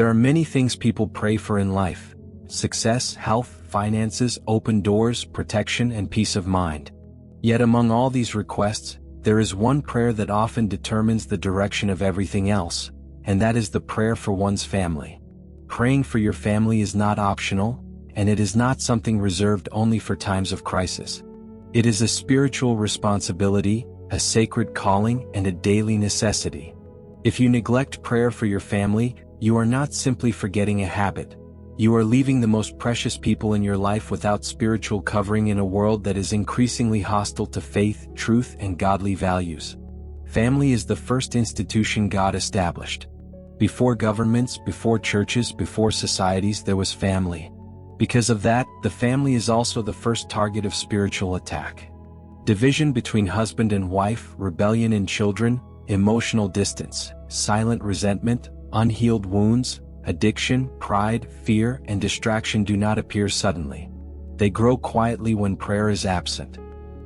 There are many things people pray for in life: success, health, finances, open doors, protection, and peace of mind. Yet among all these requests, there is one prayer that often determines the direction of everything else, and that is the prayer for one's family. Praying for your family is not optional, and it is not something reserved only for times of crisis. It is a spiritual responsibility, a sacred calling, and a daily necessity. If you neglect prayer for your family, you are not simply forgetting a habit. You are leaving the most precious people in your life without spiritual covering in a world that is increasingly hostile to faith, truth, and godly values. Family is the first institution God established. Before governments, before churches, before societies, there was family. Because of that, the family is also the first target of spiritual attack. Division between husband and wife, rebellion in children, emotional distance, silent resentment, unhealed wounds, addiction, pride, fear, and distraction do not appear suddenly. They grow quietly when prayer is absent.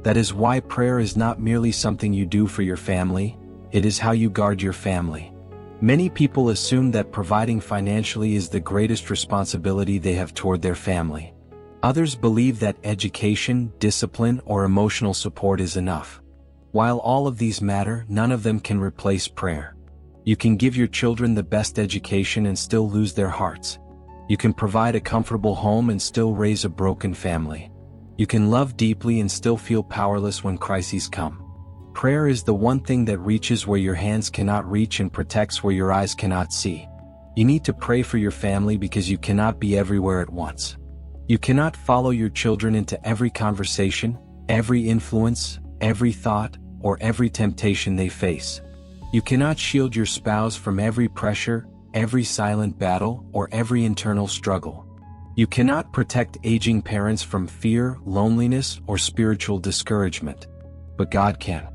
That is why prayer is not merely something you do for your family, it is how you guard your family. Many people assume that providing financially is the greatest responsibility they have toward their family. Others believe that education, discipline, or emotional support is enough. While all of these matter, none of them can replace prayer. You can give your children the best education and still lose their hearts. You can provide a comfortable home and still raise a broken family. You can love deeply and still feel powerless when crises come. Prayer is the one thing that reaches where your hands cannot reach and protects where your eyes cannot see. You need to pray for your family because you cannot be everywhere at once. You cannot follow your children into every conversation, every influence, every thought, or every temptation they face. You cannot shield your spouse from every pressure, every silent battle, or every internal struggle. You cannot protect aging parents from fear, loneliness, or spiritual discouragement. But God can.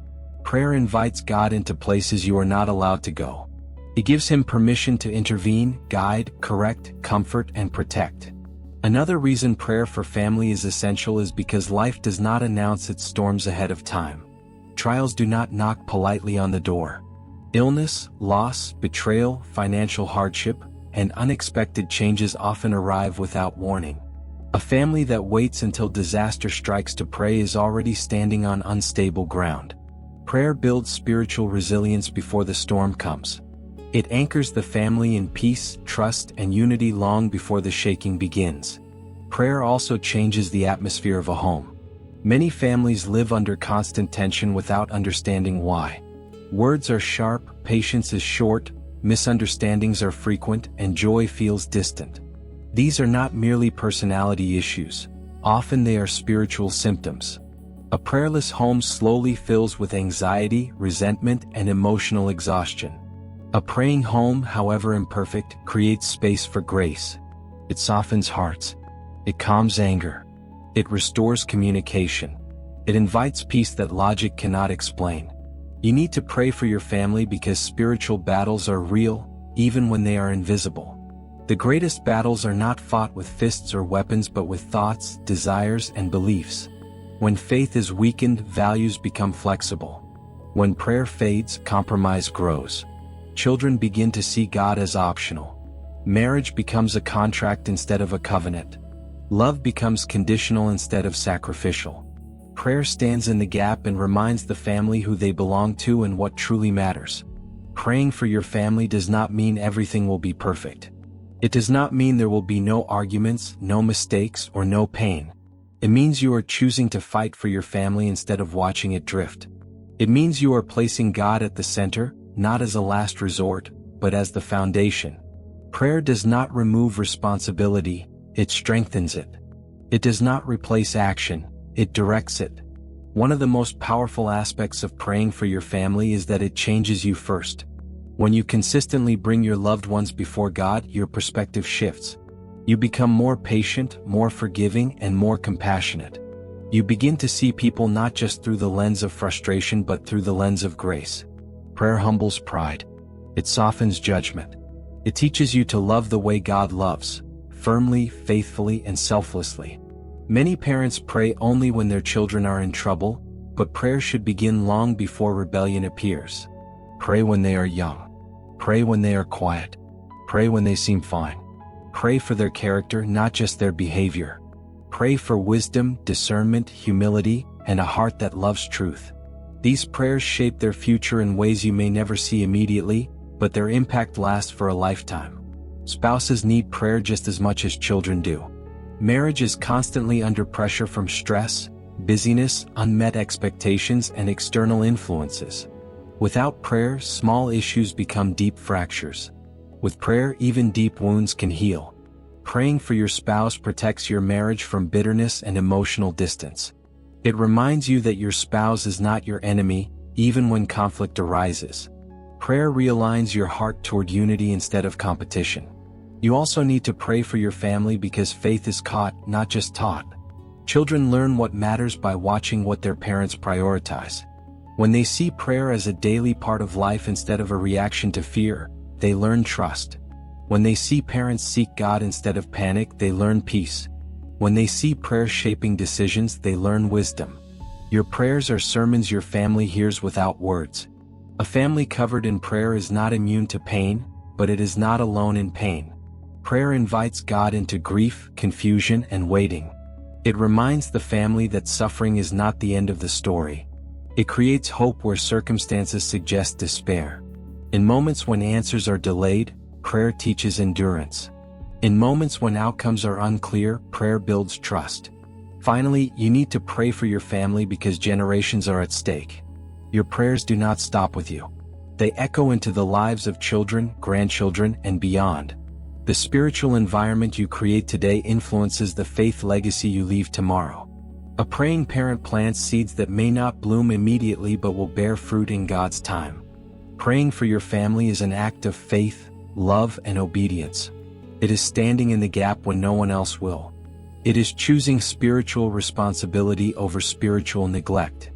Prayer invites God into places you are not allowed to go. It gives Him permission to intervene, guide, correct, comfort, and protect. Another reason prayer for family is essential is because life does not announce its storms ahead of time. Trials do not knock politely on the door. Illness, loss, betrayal, financial hardship, and unexpected changes often arrive without warning. A family that waits until disaster strikes to pray is already standing on unstable ground. Prayer builds spiritual resilience before the storm comes. It anchors the family in peace, trust, and unity long before the shaking begins. Prayer also changes the atmosphere of a home. Many families live under constant tension without understanding why. Words are sharp, patience is short, misunderstandings are frequent, and joy feels distant. These are not merely personality issues. Often they are spiritual symptoms. A prayerless home slowly fills with anxiety, resentment, and emotional exhaustion. A praying home, however imperfect, creates space for grace. It softens hearts. It calms anger. It restores communication. It invites peace that logic cannot explain. You need to pray for your family because spiritual battles are real, even when they are invisible. The greatest battles are not fought with fists or weapons but with thoughts, desires, and beliefs. When faith is weakened, values become flexible. When prayer fades, compromise grows. Children begin to see God as optional. Marriage becomes a contract instead of a covenant. Love becomes conditional instead of sacrificial. Prayer stands in the gap and reminds the family who they belong to and what truly matters. Praying for your family does not mean everything will be perfect. It does not mean there will be no arguments, no mistakes, or no pain. It means you are choosing to fight for your family instead of watching it drift. It means you are placing God at the center, not as a last resort, but as the foundation. Prayer does not remove responsibility, it strengthens it. It does not replace action, it directs it. One of the most powerful aspects of praying for your family is that it changes you first. When you consistently bring your loved ones before God, your perspective shifts. You become more patient, more forgiving, and more compassionate. You begin to see people not just through the lens of frustration but through the lens of grace. Prayer humbles pride. It softens judgment. It teaches you to love the way God loves, firmly, faithfully, and selflessly. Many parents pray only when their children are in trouble, but prayer should begin long before rebellion appears. Pray when they are young. Pray when they are quiet. Pray when they seem fine. Pray for their character, not just their behavior. Pray for wisdom, discernment, humility, and a heart that loves truth. These prayers shape their future in ways you may never see immediately, but their impact lasts for a lifetime. Spouses need prayer just as much as children do. Marriage is constantly under pressure from stress, busyness, unmet expectations, and external influences. Without prayer, small issues become deep fractures. With prayer, even deep wounds can heal. Praying for your spouse protects your marriage from bitterness and emotional distance. It reminds you that your spouse is not your enemy, even when conflict arises. Prayer realigns your heart toward unity instead of competition. You also need to pray for your family because faith is caught, not just taught. Children learn what matters by watching what their parents prioritize. When they see prayer as a daily part of life instead of a reaction to fear, they learn trust. When they see parents seek God instead of panic, they learn peace. When they see prayer shaping decisions, they learn wisdom. Your prayers are sermons your family hears without words. A family covered in prayer is not immune to pain, but it is not alone in pain. Prayer invites God into grief, confusion, and waiting. It reminds the family that suffering is not the end of the story. It creates hope where circumstances suggest despair. In moments when answers are delayed, prayer teaches endurance. In moments when outcomes are unclear, prayer builds trust. Finally, you need to pray for your family because generations are at stake. Your prayers do not stop with you. They echo into the lives of children, grandchildren, and beyond. The spiritual environment you create today influences the faith legacy you leave tomorrow. A praying parent plants seeds that may not bloom immediately but will bear fruit in God's time. Praying for your family is an act of faith, love, and obedience. It is standing in the gap when no one else will. It is choosing spiritual responsibility over spiritual neglect.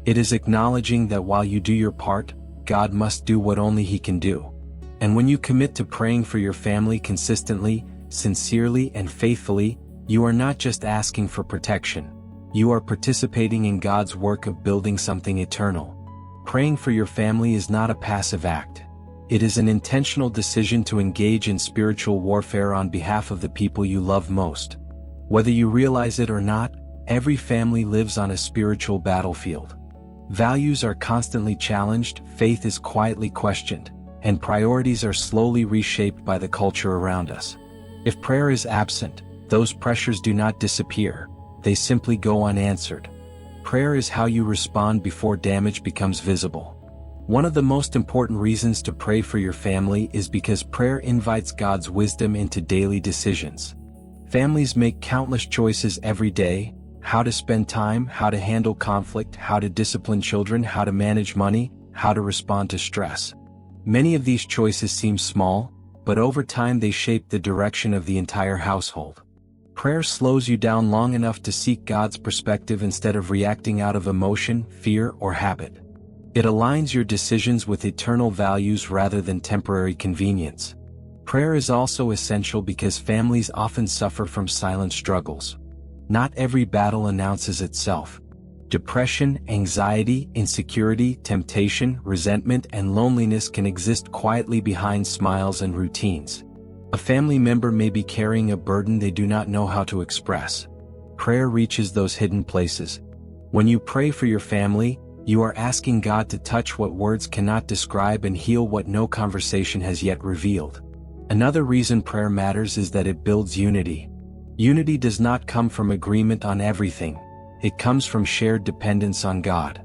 It is acknowledging that while you do your part, God must do what only He can do. And when you commit to praying for your family consistently, sincerely, and faithfully, you are not just asking for protection. You are participating in God's work of building something eternal. Praying for your family is not a passive act. It is an intentional decision to engage in spiritual warfare on behalf of the people you love most. Whether you realize it or not, every family lives on a spiritual battlefield. Values are constantly challenged, faith is quietly questioned, and priorities are slowly reshaped by the culture around us. If prayer is absent, those pressures do not disappear, they simply go unanswered. Prayer is how you respond before damage becomes visible. One of the most important reasons to pray for your family is because prayer invites God's wisdom into daily decisions. Families make countless choices every day: how to spend time, how to handle conflict, how to discipline children, how to manage money, how to respond to stress. Many of these choices seem small, but over time they shape the direction of the entire household. Prayer slows you down long enough to seek God's perspective instead of reacting out of emotion, fear, or habit. It aligns your decisions with eternal values rather than temporary convenience. Prayer is also essential because families often suffer from silent struggles. Not every battle announces itself. Depression, anxiety, insecurity, temptation, resentment, and loneliness can exist quietly behind smiles and routines. A family member may be carrying a burden they do not know how to express. Prayer reaches those hidden places. When you pray for your family, you are asking God to touch what words cannot describe and heal what no conversation has yet revealed. Another reason prayer matters is that it builds unity. Unity does not come from agreement on everything. It comes from shared dependence on God.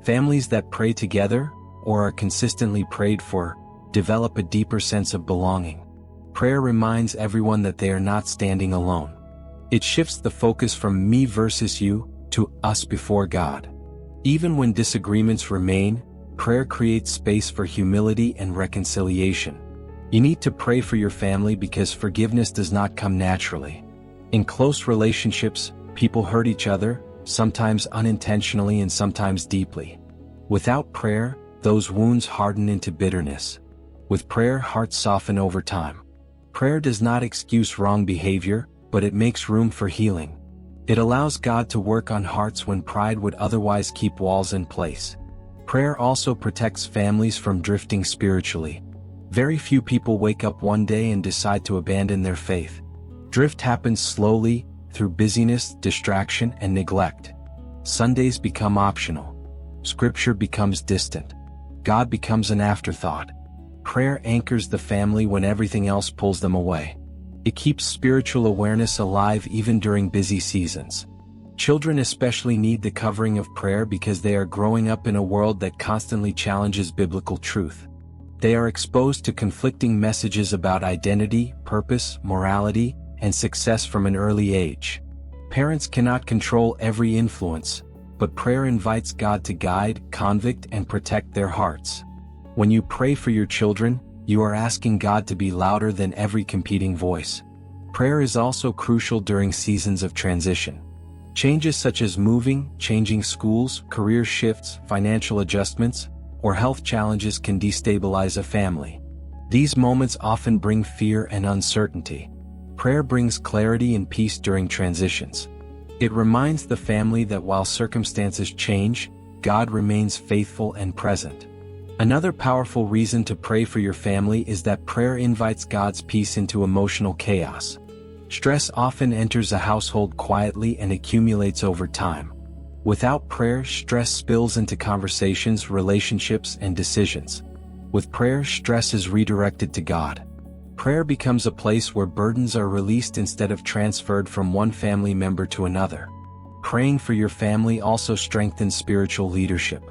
Families that pray together, or are consistently prayed for, develop a deeper sense of belonging. Prayer reminds everyone that they are not standing alone. It shifts the focus from me versus you to us before God. Even when disagreements remain, prayer creates space for humility and reconciliation. You need to pray for your family because forgiveness does not come naturally. In close relationships, people hurt each other, sometimes unintentionally and sometimes deeply. Without prayer, those wounds harden into bitterness. With prayer, hearts soften over time. Prayer does not excuse wrong behavior, but it makes room for healing. It allows God to work on hearts when pride would otherwise keep walls in place. Prayer also protects families from drifting spiritually. Very few people wake up one day and decide to abandon their faith. Drift happens slowly, through busyness, distraction, and neglect. Sundays become optional. Scripture becomes distant. God becomes an afterthought. Prayer anchors the family when everything else pulls them away. It keeps spiritual awareness alive even during busy seasons. Children especially need the covering of prayer because they are growing up in a world that constantly challenges biblical truth. They are exposed to conflicting messages about identity, purpose, morality, and success from an early age. Parents cannot control every influence, but prayer invites God to guide, convict, and protect their hearts. When you pray for your children, you are asking God to be louder than every competing voice. Prayer is also crucial during seasons of transition. Changes such as moving, changing schools, career shifts, financial adjustments, or health challenges can destabilize a family. These moments often bring fear and uncertainty. Prayer brings clarity and peace during transitions. It reminds the family that while circumstances change, God remains faithful and present. Another powerful reason to pray for your family is that prayer invites God's peace into emotional chaos. Stress often enters a household quietly and accumulates over time. Without prayer, stress spills into conversations, relationships, and decisions. With prayer, stress is redirected to God. Prayer becomes a place where burdens are released instead of transferred from one family member to another. Praying for your family also strengthens spiritual leadership.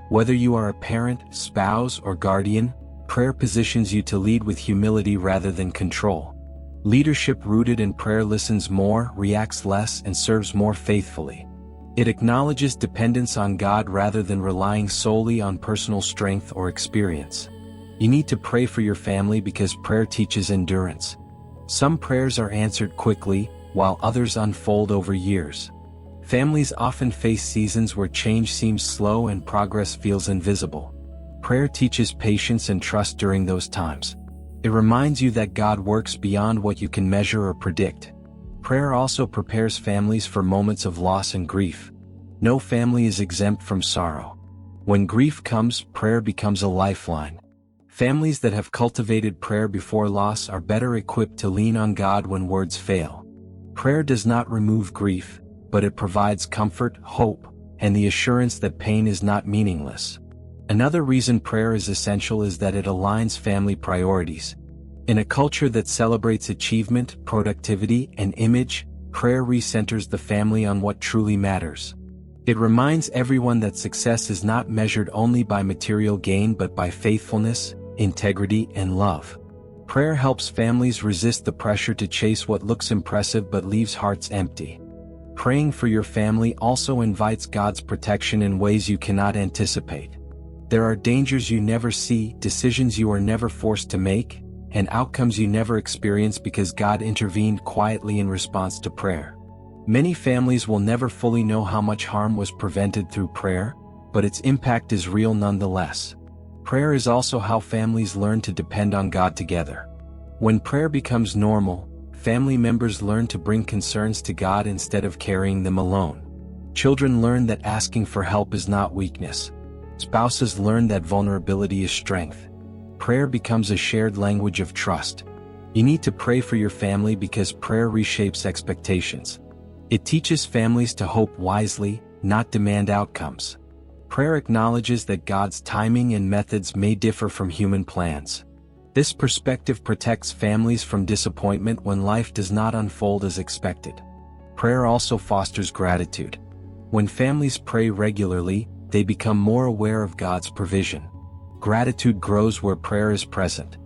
Whether you are a parent, spouse, or guardian, prayer positions you to lead with humility rather than control. Leadership rooted in prayer listens more, reacts less, and serves more faithfully. It acknowledges dependence on God rather than relying solely on personal strength or experience. You need to pray for your family because prayer teaches endurance. Some prayers are answered quickly, while others unfold over years. Families often face seasons where change seems slow and progress feels invisible. Prayer teaches patience and trust during those times. It reminds you that God works beyond what you can measure or predict. Prayer also prepares families for moments of loss and grief. No family is exempt from sorrow. When grief comes, prayer becomes a lifeline. Families that have cultivated prayer before loss are better equipped to lean on God when words fail. Prayer does not remove grief, but it provides comfort, hope, and the assurance that pain is not meaningless. Another reason prayer is essential is that it aligns family priorities. In a culture that celebrates achievement, productivity, and image, prayer recenters the family on what truly matters. It reminds everyone that success is not measured only by material gain but by faithfulness, integrity, and love. Prayer helps families resist the pressure to chase what looks impressive but leaves hearts empty. Praying for your family also invites God's protection in ways you cannot anticipate. There are dangers you never see, decisions you are never forced to make, and outcomes you never experience because God intervened quietly in response to prayer. Many families will never fully know how much harm was prevented through prayer, but its impact is real nonetheless. Prayer is also how families learn to depend on God together. When prayer becomes normal, family members learn to bring concerns to God instead of carrying them alone. Children learn that asking for help is not weakness. Spouses learn that vulnerability is strength. Prayer becomes a shared language of trust. You need to pray for your family because prayer reshapes expectations. It teaches families to hope wisely, not demand outcomes. Prayer acknowledges that God's timing and methods may differ from human plans. This perspective protects families from disappointment when life does not unfold as expected. Prayer also fosters gratitude. When families pray regularly, they become more aware of God's provision. Gratitude grows where prayer is present.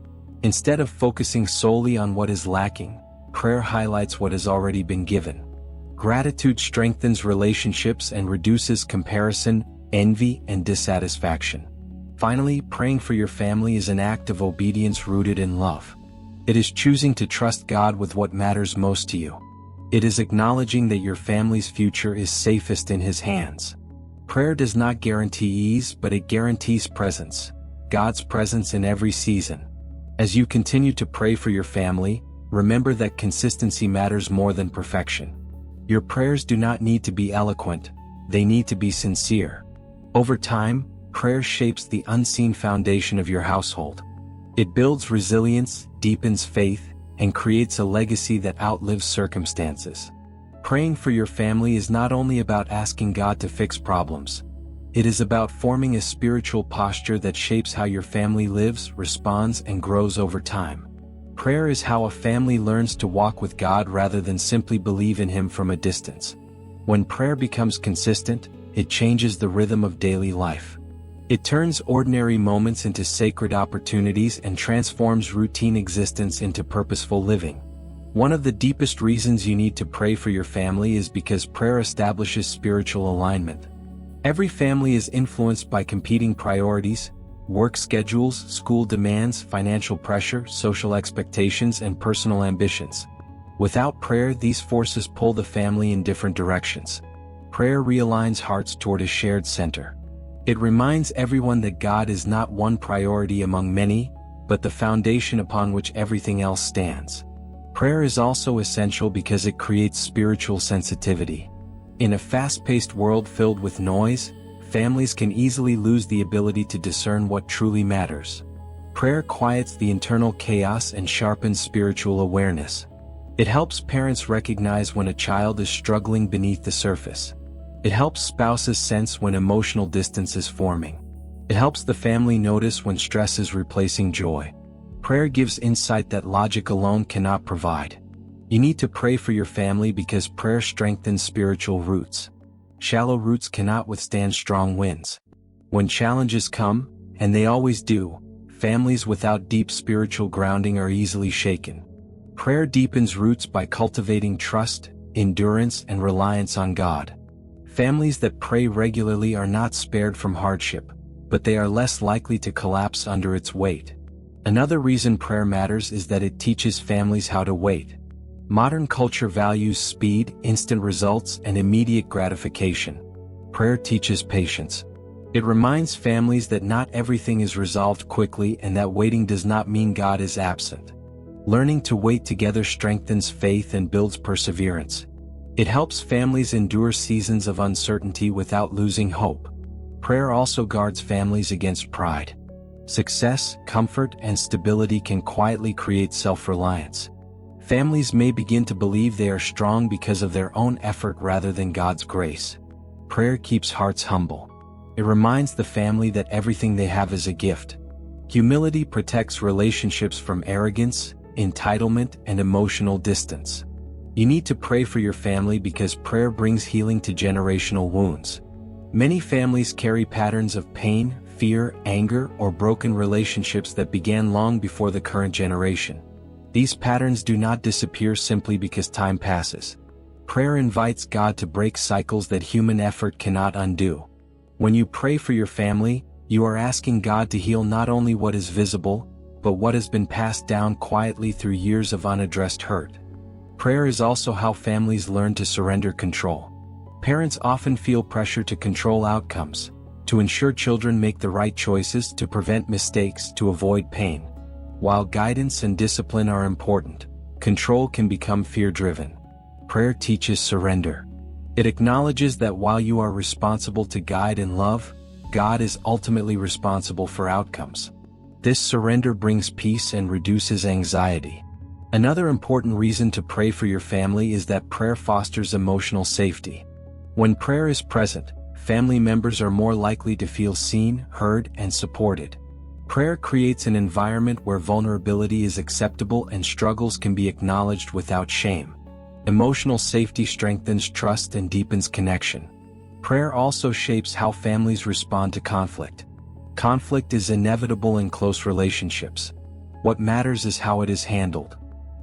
Instead of focusing solely on what is lacking, prayer highlights what has already been given. Gratitude strengthens relationships and reduces comparison, envy, and dissatisfaction. Finally, praying for your family is an act of obedience rooted in love. It is choosing to trust God with what matters most to you. It is acknowledging that your family's future is safest in His hands. Prayer does not guarantee ease, but it guarantees presence. God's presence in every season. As you continue to pray for your family, remember that consistency matters more than perfection. Your prayers do not need to be eloquent, they need to be sincere. Over time, prayer shapes the unseen foundation of your household. It builds resilience, deepens faith, and creates a legacy that outlives circumstances. Praying for your family is not only about asking God to fix problems. It is about forming a spiritual posture that shapes how your family lives, responds, and grows over time. Prayer is how a family learns to walk with God rather than simply believe in Him from a distance. When prayer becomes consistent, it changes the rhythm of daily life. It turns ordinary moments into sacred opportunities and transforms routine existence into purposeful living. One of the deepest reasons you need to pray for your family is because prayer establishes spiritual alignment. Every family is influenced by competing priorities, work schedules, school demands, financial pressure, social expectations, and personal ambitions. Without prayer, these forces pull the family in different directions. Prayer realigns hearts toward a shared center. It reminds everyone that God is not one priority among many, but the foundation upon which everything else stands. Prayer is also essential because it creates spiritual sensitivity. In a fast-paced world filled with noise, families can easily lose the ability to discern what truly matters. Prayer quiets the internal chaos and sharpens spiritual awareness. It helps parents recognize when a child is struggling beneath the surface. It helps spouses sense when emotional distance is forming. It helps the family notice when stress is replacing joy. Prayer gives insight that logic alone cannot provide. You need to pray for your family because prayer strengthens spiritual roots. Shallow roots cannot withstand strong winds. When challenges come, and they always do, families without deep spiritual grounding are easily shaken. Prayer deepens roots by cultivating trust, endurance, and reliance on God. Families that pray regularly are not spared from hardship, but they are less likely to collapse under its weight. Another reason prayer matters is that it teaches families how to wait. Modern culture values speed, instant results, and immediate gratification. Prayer teaches patience. It reminds families that not everything is resolved quickly and that waiting does not mean God is absent. Learning to wait together strengthens faith and builds perseverance. It helps families endure seasons of uncertainty without losing hope. Prayer also guards families against pride. Success, comfort, and stability can quietly create self-reliance. Families may begin to believe they are strong because of their own effort rather than God's grace. Prayer keeps hearts humble. It reminds the family that everything they have is a gift. Humility protects relationships from arrogance, entitlement, and emotional distance. You need to pray for your family because prayer brings healing to generational wounds. Many families carry patterns of pain, fear, anger, or broken relationships that began long before the current generation. These patterns do not disappear simply because time passes. Prayer invites God to break cycles that human effort cannot undo. When you pray for your family, you are asking God to heal not only what is visible, but what has been passed down quietly through years of unaddressed hurt. Prayer is also how families learn to surrender control. Parents often feel pressure to control outcomes, to ensure children make the right choices, to prevent mistakes, to avoid pain. While guidance and discipline are important, control can become fear-driven. Prayer teaches surrender. It acknowledges that while you are responsible to guide and love, God is ultimately responsible for outcomes. This surrender brings peace and reduces anxiety. Another important reason to pray for your family is that prayer fosters emotional safety. When prayer is present, family members are more likely to feel seen, heard, and supported. Prayer creates an environment where vulnerability is acceptable and struggles can be acknowledged without shame. Emotional safety strengthens trust and deepens connection. Prayer also shapes how families respond to conflict. Conflict is inevitable in close relationships. What matters is how it is handled.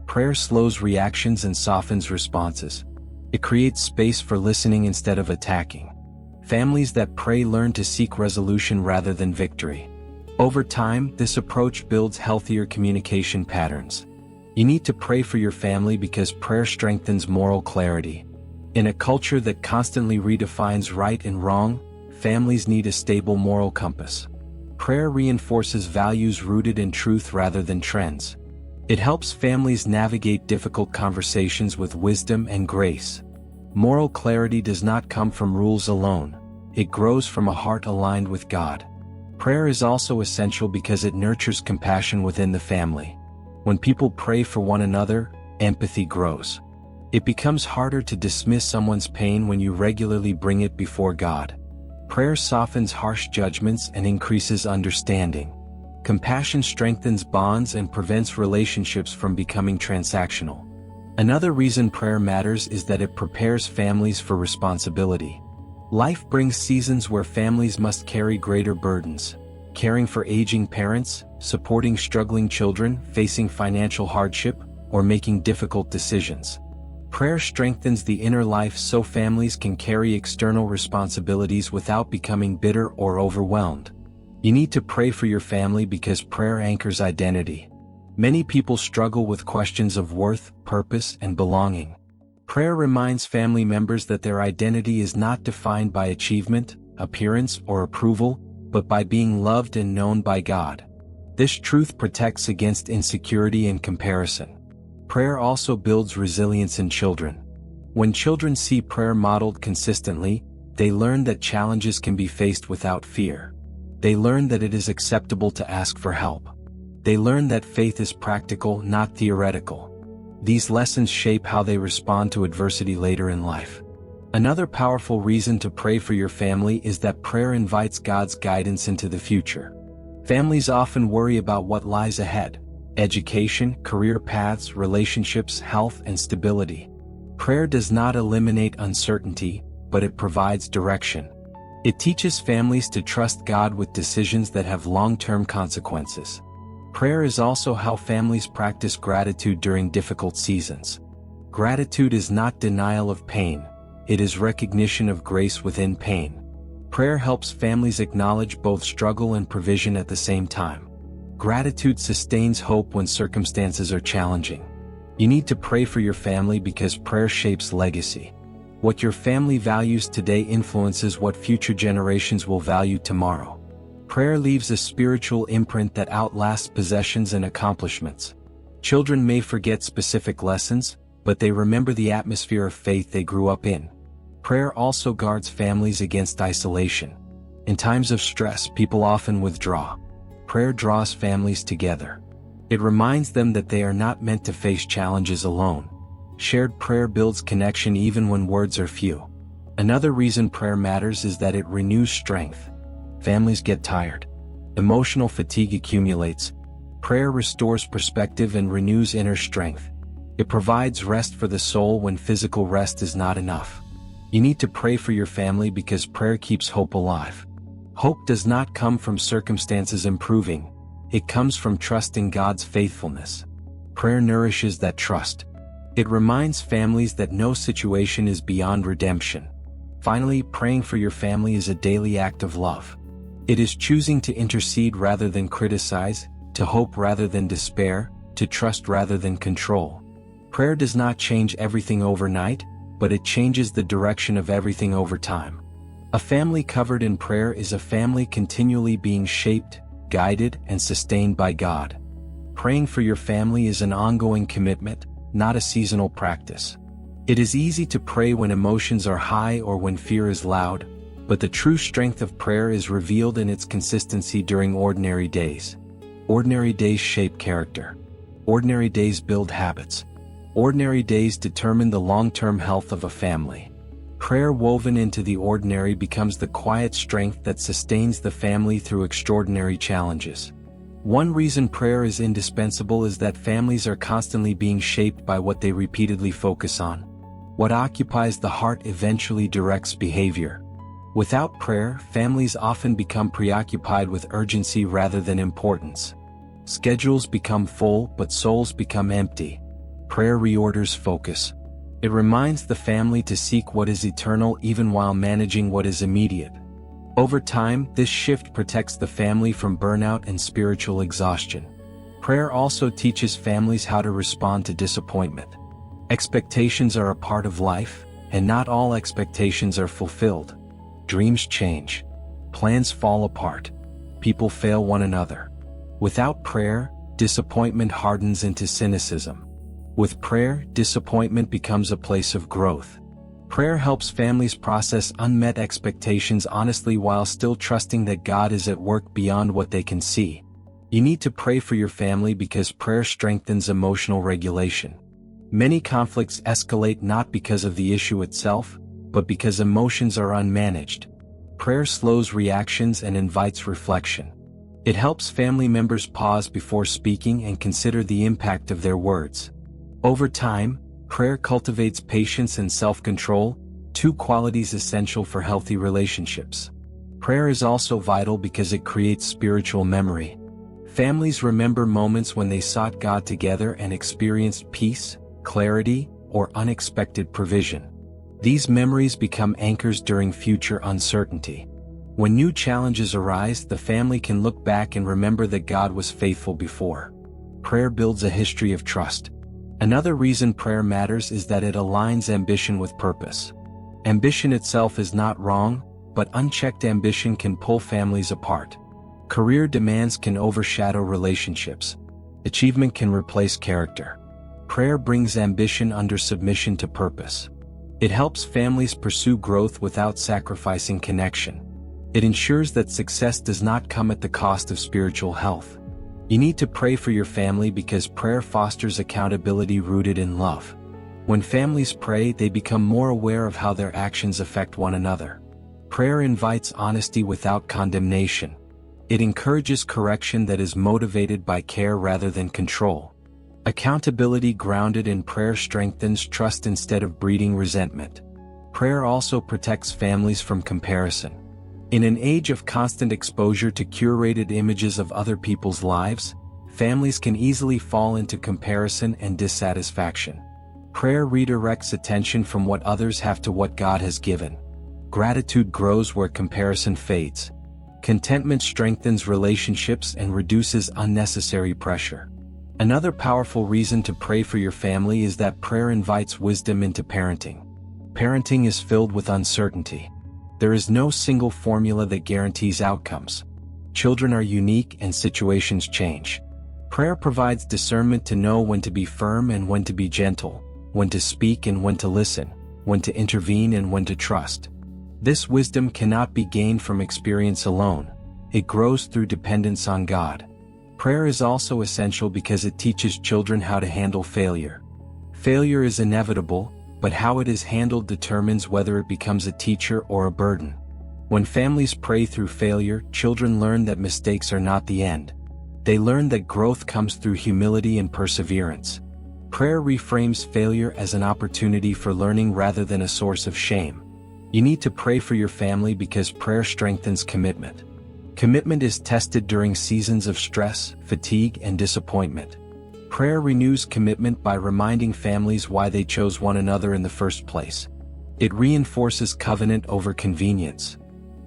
Prayer slows reactions and softens responses. It creates space for listening instead of attacking. Families that pray learn to seek resolution rather than victory. Over time, this approach builds healthier communication patterns. You need to pray for your family because prayer strengthens moral clarity. In a culture that constantly redefines right and wrong, families need a stable moral compass. Prayer reinforces values rooted in truth rather than trends. It helps families navigate difficult conversations with wisdom and grace. Moral clarity does not come from rules alone. It grows from a heart aligned with God. Prayer is also essential because it nurtures compassion within the family. When people pray for one another, empathy grows. It becomes harder to dismiss someone's pain when you regularly bring it before God. Prayer softens harsh judgments and increases understanding. Compassion strengthens bonds and prevents relationships from becoming transactional. Another reason prayer matters is that it prepares families for responsibility. Life brings seasons where families must carry greater burdens. Caring for aging parents, supporting struggling children, facing financial hardship, or making difficult decisions. Prayer strengthens the inner life so families can carry external responsibilities without becoming bitter or overwhelmed. You need to pray for your family because prayer anchors identity. Many people struggle with questions of worth, purpose, and belonging. Prayer reminds family members that their identity is not defined by achievement, appearance, or approval, but by being loved and known by God. This truth protects against insecurity and comparison. Prayer also builds resilience in children. When children see prayer modeled consistently, they learn that challenges can be faced without fear. They learn that it is acceptable to ask for help. They learn that faith is practical, not theoretical. These lessons shape how they respond to adversity later in life. Another powerful reason to pray for your family is that prayer invites God's guidance into the future. Families often worry about what lies ahead: education, career paths, relationships, health, and stability. Prayer does not eliminate uncertainty, but it provides direction. It teaches families to trust God with decisions that have long-term consequences. Prayer is also how families practice gratitude during difficult seasons. Gratitude is not denial of pain, it is recognition of grace within pain. Prayer helps families acknowledge both struggle and provision at the same time. Gratitude sustains hope when circumstances are challenging. You need to pray for your family because prayer shapes legacy. What your family values today influences what future generations will value tomorrow. Prayer leaves a spiritual imprint that outlasts possessions and accomplishments. Children may forget specific lessons, but they remember the atmosphere of faith they grew up in. Prayer also guards families against isolation. In times of stress, people often withdraw. Prayer draws families together. It reminds them that they are not meant to face challenges alone. Shared prayer builds connection even when words are few. Another reason prayer matters is that it renews strength. Families get tired. Emotional fatigue accumulates. Prayer restores perspective and renews inner strength. It provides rest for the soul when physical rest is not enough. You need to pray for your family because prayer keeps hope alive. Hope does not come from circumstances improving. It comes from trusting God's faithfulness. Prayer nourishes that trust. It reminds families that no situation is beyond redemption. Finally, praying for your family is a daily act of love. It is choosing to intercede rather than criticize, to hope rather than despair, to trust rather than control. Prayer does not change everything overnight, but it changes the direction of everything over time. A family covered in prayer is a family continually being shaped, guided, and sustained by God. Praying for your family is an ongoing commitment, not a seasonal practice. It is easy to pray when emotions are high or when fear is loud, but the true strength of prayer is revealed in its consistency during ordinary days. Ordinary days shape character. Ordinary days build habits. Ordinary days determine the long-term health of a family. Prayer woven into the ordinary becomes the quiet strength that sustains the family through extraordinary challenges. One reason prayer is indispensable is that families are constantly being shaped by what they repeatedly focus on. What occupies the heart eventually directs behavior. Without prayer, families often become preoccupied with urgency rather than importance. Schedules become full, but souls become empty. Prayer reorders focus. It reminds the family to seek what is eternal even while managing what is immediate. Over time, this shift protects the family from burnout and spiritual exhaustion. Prayer also teaches families how to respond to disappointment. Expectations are a part of life, and not all expectations are fulfilled. Dreams change. Plans fall apart. People fail one another. Without prayer, disappointment hardens into cynicism. With prayer, disappointment becomes a place of growth. Prayer helps families process unmet expectations honestly while still trusting that God is at work beyond what they can see. You need to pray for your family because prayer strengthens emotional regulation. Many conflicts escalate not because of the issue itself, but because emotions are unmanaged. Prayer slows reactions and invites reflection. It helps family members pause before speaking and consider the impact of their words. Over time, prayer cultivates patience and self-control, two qualities essential for healthy relationships. Prayer is also vital because it creates spiritual memory. Families remember moments when they sought God together and experienced peace, clarity, or unexpected provision. These memories become anchors during future uncertainty. When new challenges arise, the family can look back and remember that God was faithful before. Prayer builds a history of trust. Another reason prayer matters is that it aligns ambition with purpose. Ambition itself is not wrong, but unchecked ambition can pull families apart. Career demands can overshadow relationships. Achievement can replace character. Prayer brings ambition under submission to purpose. It helps families pursue growth without sacrificing connection. It ensures that success does not come at the cost of spiritual health. You need to pray for your family because prayer fosters accountability rooted in love. When families pray, they become more aware of how their actions affect one another. Prayer invites honesty without condemnation. It encourages correction that is motivated by care rather than control. Accountability grounded in prayer strengthens trust instead of breeding resentment. Prayer also protects families from comparison. In an age of constant exposure to curated images of other people's lives, families can easily fall into comparison and dissatisfaction. Prayer redirects attention from what others have to what God has given. Gratitude grows where comparison fades. Contentment strengthens relationships and reduces unnecessary pressure. Another powerful reason to pray for your family is that prayer invites wisdom into parenting. Parenting is filled with uncertainty. There is no single formula that guarantees outcomes. Children are unique and situations change. Prayer provides discernment to know when to be firm and when to be gentle, when to speak and when to listen, when to intervene and when to trust. This wisdom cannot be gained from experience alone. It grows through dependence on God. Prayer is also essential because it teaches children how to handle failure. Failure is inevitable, but how it is handled determines whether it becomes a teacher or a burden. When families pray through failure, children learn that mistakes are not the end. They learn that growth comes through humility and perseverance. Prayer reframes failure as an opportunity for learning rather than a source of shame. You need to pray for your family because prayer strengthens commitment. Commitment is tested during seasons of stress, fatigue, and disappointment. Prayer renews commitment by reminding families why they chose one another in the first place. It reinforces covenant over convenience.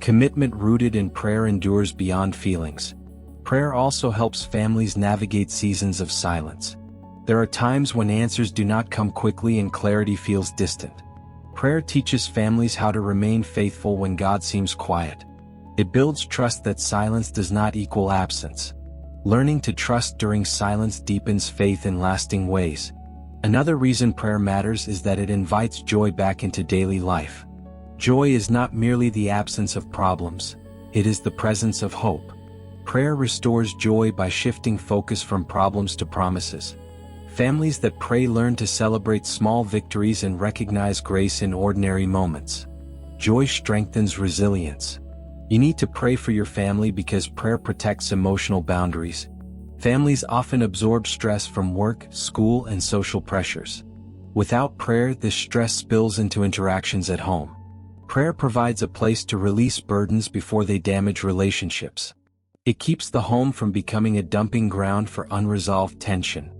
Commitment rooted in prayer endures beyond feelings. Prayer also helps families navigate seasons of silence. There are times when answers do not come quickly and clarity feels distant. Prayer teaches families how to remain faithful when God seems quiet. It builds trust that silence does not equal absence. Learning to trust during silence deepens faith in lasting ways. Another reason prayer matters is that it invites joy back into daily life. Joy is not merely the absence of problems, it is the presence of hope. Prayer restores joy by shifting focus from problems to promises. Families that pray learn to celebrate small victories and recognize grace in ordinary moments. Joy strengthens resilience. You need to pray for your family because prayer protects emotional boundaries. Families often absorb stress from work, school, and social pressures. Without prayer, this stress spills into interactions at home. Prayer provides a place to release burdens before they damage relationships. It keeps the home from becoming a dumping ground for unresolved tension.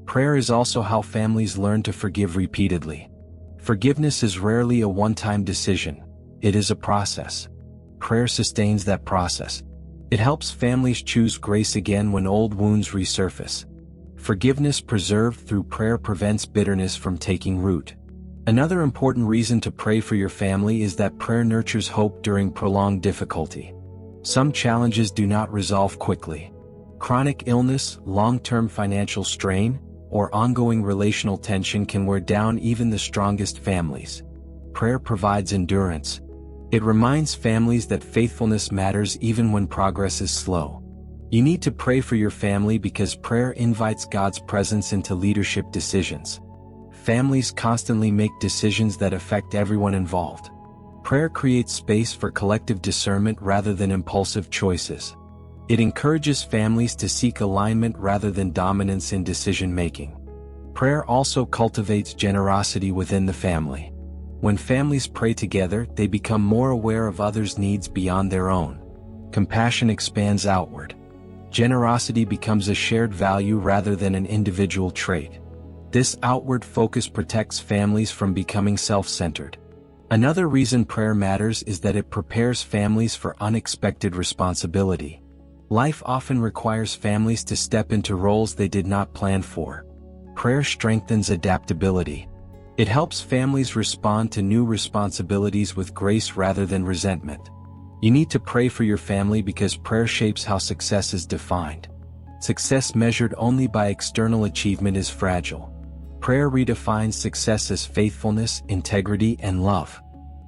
Prayer is also how families learn to forgive repeatedly. Forgiveness is rarely a one-time decision. It is a process. Prayer sustains that process. It helps families choose grace again when old wounds resurface. Forgiveness preserved through prayer prevents bitterness from taking root. Another important reason to pray for your family is that prayer nurtures hope during prolonged difficulty. Some challenges do not resolve quickly. Chronic illness, long-term financial strain, or ongoing relational tension can wear down even the strongest families. prayer provides endurance. It reminds families that faithfulness matters even when progress is slow. You need to pray for your family because prayer invites God's presence into leadership decisions. Families constantly make decisions that affect everyone involved. Prayer creates space for collective discernment rather than impulsive choices. It encourages families to seek alignment rather than dominance in decision-making. Prayer also cultivates generosity within the family. When families pray together, they become more aware of others' needs beyond their own. Compassion expands outward. Generosity becomes a shared value rather than an individual trait. This outward focus protects families from becoming self-centered. Another reason prayer matters is that it prepares families for unexpected responsibility. Life often requires families to step into roles they did not plan for. Prayer strengthens adaptability. It helps families respond to new responsibilities with grace rather than resentment. You need to pray for your family because prayer shapes how success is defined. Success measured only by external achievement is fragile. Prayer redefines success as faithfulness, integrity, and love.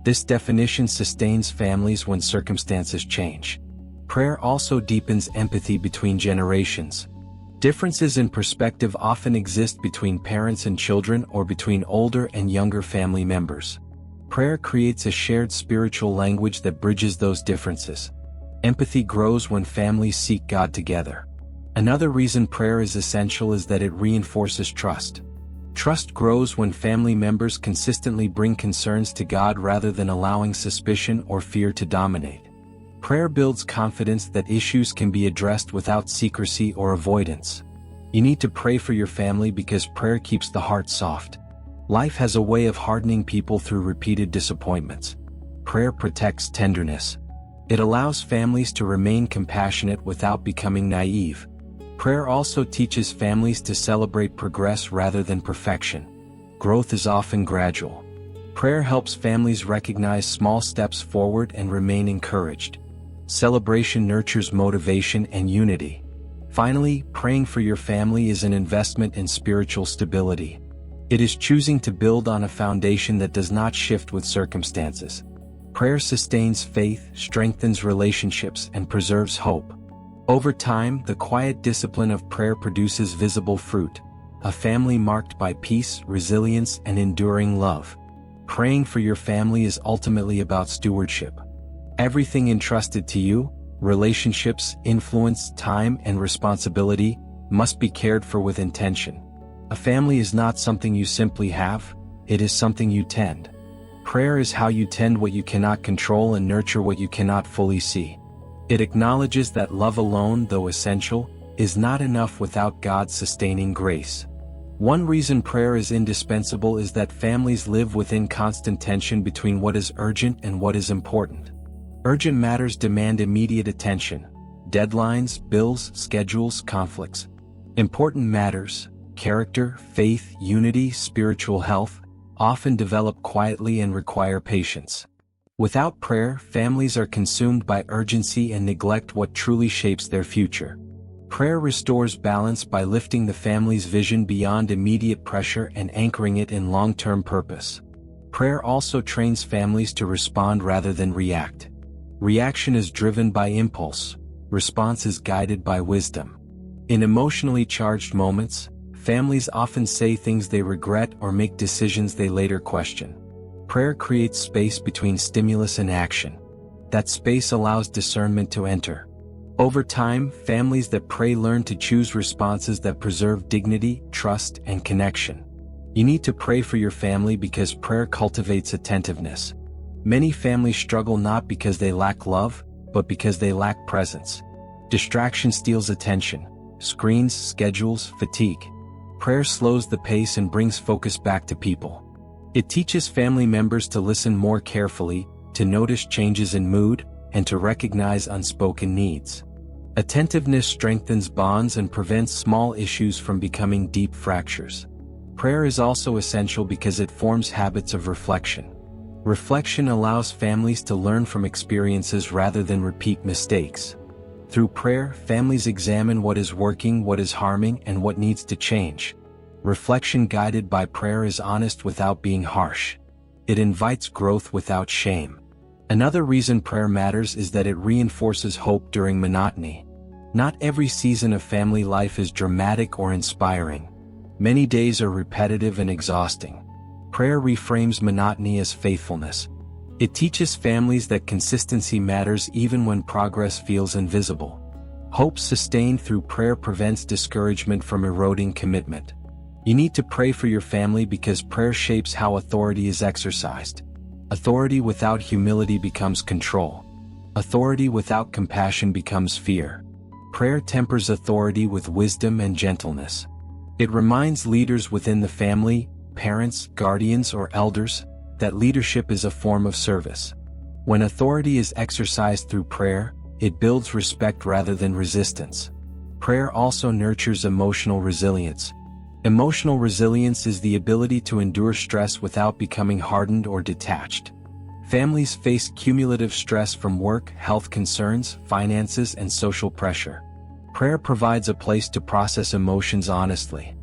This definition sustains families when circumstances change. Prayer also deepens empathy between generations. Differences in perspective often exist between parents and children or between older and younger family members. Prayer creates a shared spiritual language that bridges those differences. Empathy grows when families seek God together. Another reason prayer is essential is that it reinforces trust. Trust grows when family members consistently bring concerns to God rather than allowing suspicion or fear to dominate. Prayer builds confidence that issues can be addressed without secrecy or avoidance. You need to pray for your family because prayer keeps the heart soft. Life has a way of hardening people through repeated disappointments. Prayer protects tenderness. It allows families to remain compassionate without becoming naive. Prayer also teaches families to celebrate progress rather than perfection. Growth is often gradual. Prayer helps families recognize small steps forward and remain encouraged. Celebration nurtures motivation and unity. Finally, praying for your family is an investment in spiritual stability. It is choosing to build on a foundation that does not shift with circumstances. Prayer sustains faith, strengthens relationships, and preserves hope. Over time, the quiet discipline of prayer produces visible fruit, a family marked by peace, resilience, and enduring love. Praying for your family is ultimately about stewardship. Everything entrusted to you, relationships, influence, time, and responsibility, must be cared for with intention. A family is not something you simply have, it is something you tend. Prayer is how you tend what you cannot control and nurture what you cannot fully see. It acknowledges that love alone, though essential, is not enough without God's sustaining grace. One reason prayer is indispensable is that families live within constant tension between what is urgent and what is important. Urgent matters demand immediate attention: deadlines, bills, schedules, conflicts. Important matters, character, faith, unity, spiritual health, often develop quietly and require patience. Without prayer, families are consumed by urgency and neglect what truly shapes their future. Prayer restores balance by lifting the family's vision beyond immediate pressure and anchoring it in long-term purpose. Prayer also trains families to respond rather than react. Reaction is driven by impulse, response is guided by wisdom. In emotionally charged moments, families often say things they regret or make decisions they later question. Prayer creates space between stimulus and action. That space allows discernment to enter. Over time, families that pray learn to choose responses that preserve dignity, trust, and connection. You need to pray for your family because prayer cultivates attentiveness. Many families struggle not because they lack love, but because they lack presence. Distraction steals attention: screens, schedules, fatigue. Prayer slows the pace and brings focus back to people. It teaches family members to listen more carefully, to notice changes in mood, and to recognize unspoken needs. Attentiveness strengthens bonds and prevents small issues from becoming deep fractures. Prayer is also essential because it forms habits of reflection. Reflection allows families to learn from experiences rather than repeat mistakes. Through prayer, families examine what is working, what is harming, and what needs to change. Reflection guided by prayer is honest without being harsh. It invites growth without shame. Another reason prayer matters is that it reinforces hope during monotony. Not every season of family life is dramatic or inspiring. Many days are repetitive and exhausting. Prayer reframes monotony as faithfulness. It teaches families that consistency matters even when progress feels invisible. Hope sustained through prayer prevents discouragement from eroding commitment. You need to pray for your family because prayer shapes how authority is exercised. Authority without humility becomes control. Authority without compassion becomes fear. Prayer tempers authority with wisdom and gentleness. It reminds leaders within the family, parents, guardians, or elders, that leadership is a form of service. When authority is exercised through prayer, it builds respect rather than resistance. Prayer also nurtures emotional resilience. Emotional resilience is the ability to endure stress without becoming hardened or detached. Families face cumulative stress from work, health concerns, finances, and social pressure. Prayer provides a place to process emotions honestly.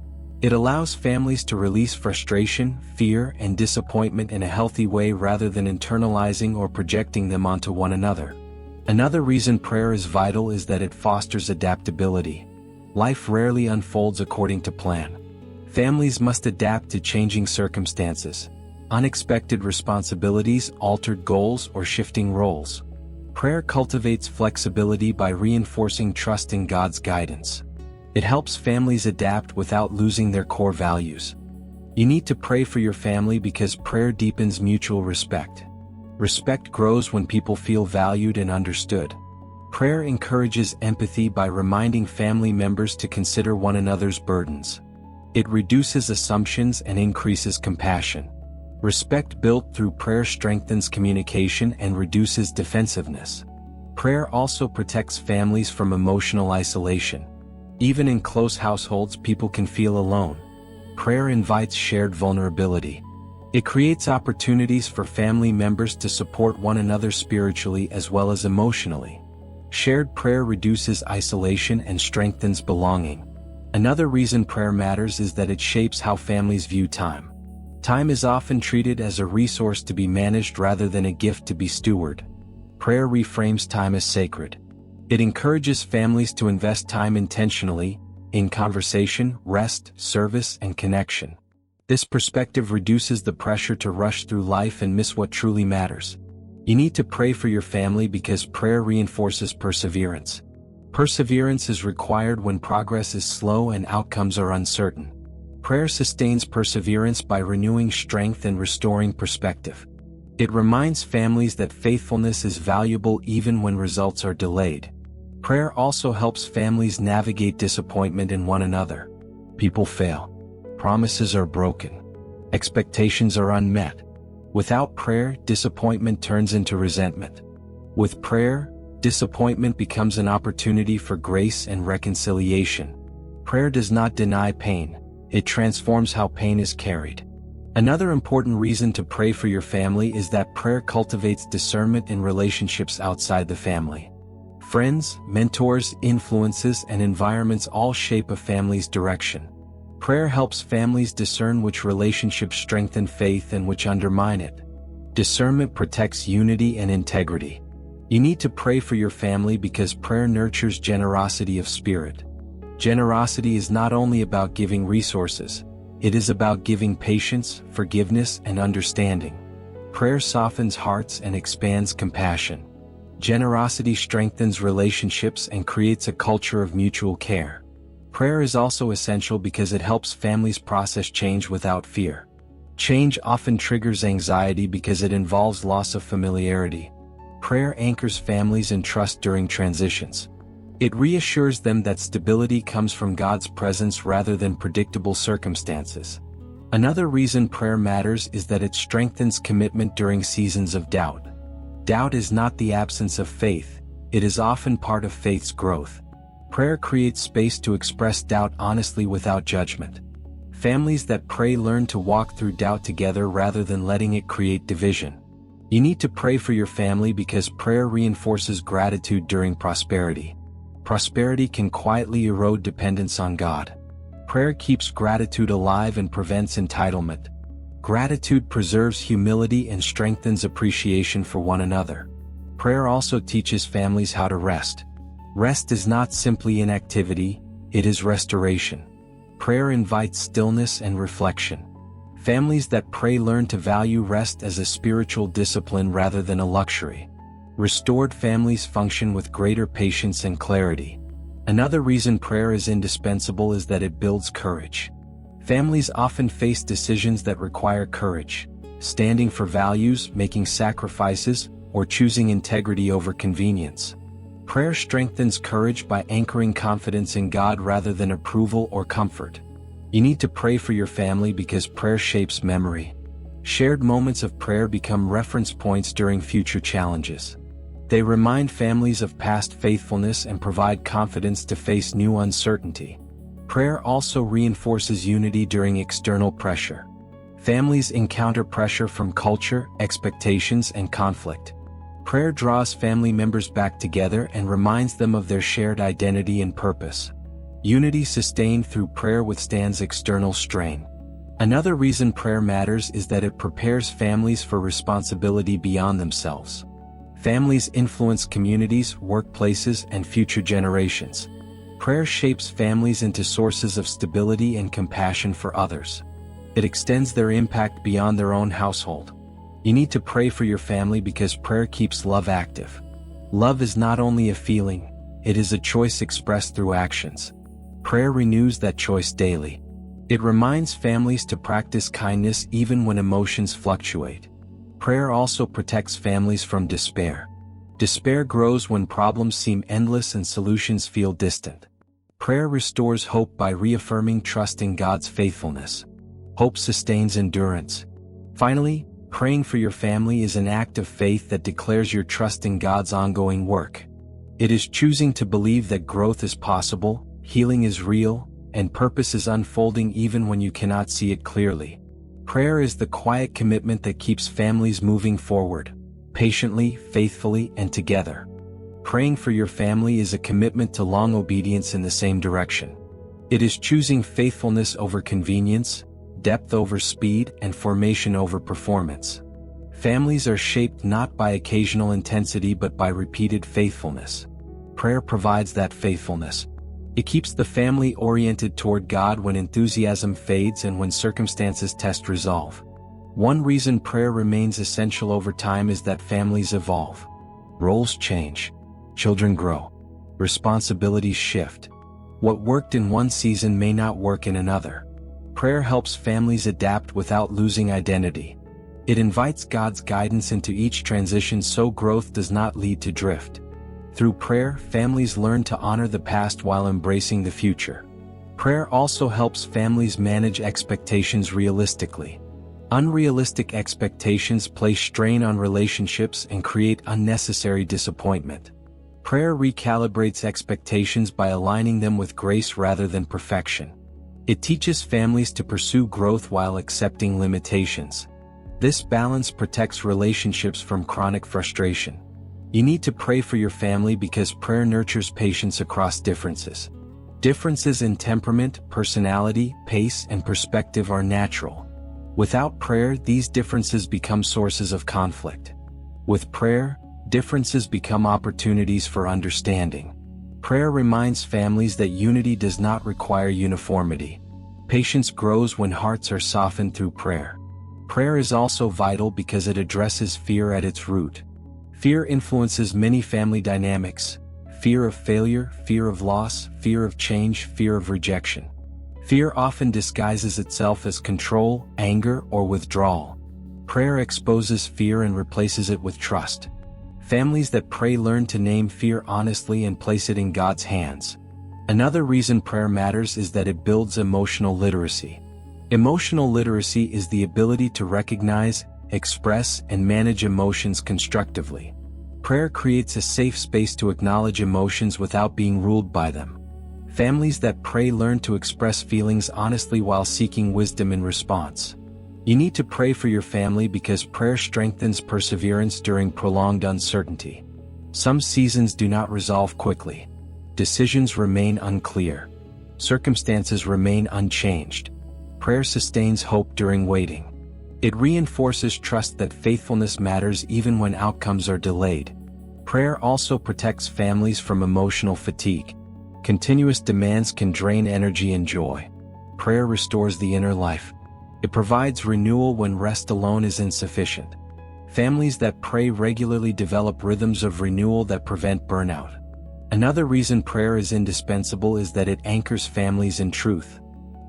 It allows families to release frustration, fear, and disappointment in a healthy way rather than internalizing or projecting them onto one another. Another reason prayer is vital is that it fosters adaptability. Life rarely unfolds according to plan. Families must adapt to changing circumstances, unexpected responsibilities, altered goals, or shifting roles. Prayer cultivates flexibility by reinforcing trust in God's guidance. It helps families adapt without losing their core values. You need to pray for your family because prayer deepens mutual respect. Respect grows when people feel valued and understood. Prayer encourages empathy by reminding family members to consider one another's burdens. It reduces assumptions and increases compassion. Respect built through prayer strengthens communication and reduces defensiveness. Prayer also protects families from emotional isolation. Even in close households, people can feel alone. Prayer invites shared vulnerability. It creates opportunities for family members to support one another spiritually as well as emotionally. Shared prayer reduces isolation and strengthens belonging. Another reason prayer matters is that it shapes how families view time. Time is often treated as a resource to be managed rather than a gift to be stewarded. Prayer reframes time as sacred. It encourages families to invest time intentionally, in conversation, rest, service, and connection. This perspective reduces the pressure to rush through life and miss what truly matters. You need to pray for your family because prayer reinforces perseverance. Perseverance is required when progress is slow and outcomes are uncertain. Prayer sustains perseverance by renewing strength and restoring perspective. It reminds families that faithfulness is valuable even when results are delayed. Prayer also helps families navigate disappointment in one another. People fail. Promises are broken. Expectations are unmet. Without prayer, disappointment turns into resentment. With prayer, disappointment becomes an opportunity for grace and reconciliation. Prayer does not deny pain, it transforms how pain is carried. Another important reason to pray for your family is that prayer cultivates discernment in relationships outside the family. Friends, mentors, influences, and environments all shape a family's direction. Prayer helps families discern which relationships strengthen faith and which undermine it. Discernment protects unity and integrity. You need to pray for your family because prayer nurtures generosity of spirit. Generosity is not only about giving resources, it is about giving patience, forgiveness, and understanding. Prayer softens hearts and expands compassion. Generosity strengthens relationships and creates a culture of mutual care. Prayer is also essential because it helps families process change without fear. Change often triggers anxiety because it involves loss of familiarity. Prayer anchors families in trust during transitions. It reassures them that stability comes from God's presence rather than predictable circumstances. Another reason prayer matters is that it strengthens commitment during seasons of doubt. Doubt is not the absence of faith, it is often part of faith's growth. Prayer creates space to express doubt honestly without judgment. Families that pray learn to walk through doubt together rather than letting it create division. You need to pray for your family because prayer reinforces gratitude during prosperity. Prosperity can quietly erode dependence on God. Prayer keeps gratitude alive and prevents entitlement. Gratitude preserves humility and strengthens appreciation for one another. Prayer also teaches families how to rest. Rest is not simply inactivity, it is restoration. Prayer invites stillness and reflection. Families that pray learn to value rest as a spiritual discipline rather than a luxury. Restored families function with greater patience and clarity. Another reason prayer is indispensable is that it builds courage. Families often face decisions that require courage, standing for values, making sacrifices, or choosing integrity over convenience. Prayer strengthens courage by anchoring confidence in God rather than approval or comfort. You need to pray for your family because prayer shapes memory. Shared moments of prayer become reference points during future challenges. They remind families of past faithfulness and provide confidence to face new uncertainty. Prayer also reinforces unity during external pressure. Families encounter pressure from culture, expectations, and conflict. Prayer draws family members back together and reminds them of their shared identity and purpose. Unity sustained through prayer withstands external strain. Another reason prayer matters is that it prepares families for responsibility beyond themselves. Families influence communities, workplaces, and future generations. Prayer shapes families into sources of stability and compassion for others. It extends their impact beyond their own household. You need to pray for your family because prayer keeps love active. Love is not only a feeling, it is a choice expressed through actions. Prayer renews that choice daily. It reminds families to practice kindness even when emotions fluctuate. Prayer also protects families from despair. Despair grows when problems seem endless and solutions feel distant. Prayer restores hope by reaffirming trust in God's faithfulness. Hope sustains endurance. Finally, praying for your family is an act of faith that declares your trust in God's ongoing work. It is choosing to believe that growth is possible, healing is real, and purpose is unfolding even when you cannot see it clearly. Prayer is the quiet commitment that keeps families moving forward, patiently, faithfully, and together. Praying for your family is a commitment to long obedience in the same direction. It is choosing faithfulness over convenience, depth over speed, and formation over performance. Families are shaped not by occasional intensity but by repeated faithfulness. Prayer provides that faithfulness. It keeps the family oriented toward God when enthusiasm fades and when circumstances test resolve. One reason prayer remains essential over time is that families evolve. Roles change. Children grow. Responsibilities shift. What worked in one season may not work in another. Prayer helps families adapt without losing identity. It invites God's guidance into each transition so growth does not lead to drift. Through prayer, families learn to honor the past while embracing the future. Prayer also helps families manage expectations realistically. Unrealistic expectations place strain on relationships and create unnecessary disappointment. Prayer recalibrates expectations by aligning them with grace rather than perfection. It teaches families to pursue growth while accepting limitations. This balance protects relationships from chronic frustration. You need to pray for your family because prayer nurtures patience across differences. Differences in temperament, personality, pace, and perspective are natural. Without prayer, these differences become sources of conflict. With prayer, differences become opportunities for understanding. Prayer reminds families that unity does not require uniformity. Patience grows when hearts are softened through prayer. Prayer is also vital because it addresses fear at its root. Fear influences many family dynamics: fear of failure, fear of loss, fear of change, fear of rejection. Fear often disguises itself as control, anger, or withdrawal. Prayer exposes fear and replaces it with trust. Families that pray learn to name fear honestly and place it in God's hands. Another reason prayer matters is that it builds emotional literacy. Emotional literacy is the ability to recognize, express, and manage emotions constructively. Prayer creates a safe space to acknowledge emotions without being ruled by them. Families that pray learn to express feelings honestly while seeking wisdom in response. You need to pray for your family because prayer strengthens perseverance during prolonged uncertainty. Some seasons do not resolve quickly. Decisions remain unclear. Circumstances remain unchanged. Prayer sustains hope during waiting. It reinforces trust that faithfulness matters even when outcomes are delayed. Prayer also protects families from emotional fatigue. Continuous demands can drain energy and joy. Prayer restores the inner life. It provides renewal when rest alone is insufficient. Families that pray regularly develop rhythms of renewal that prevent burnout. Another reason prayer is indispensable is that it anchors families in truth.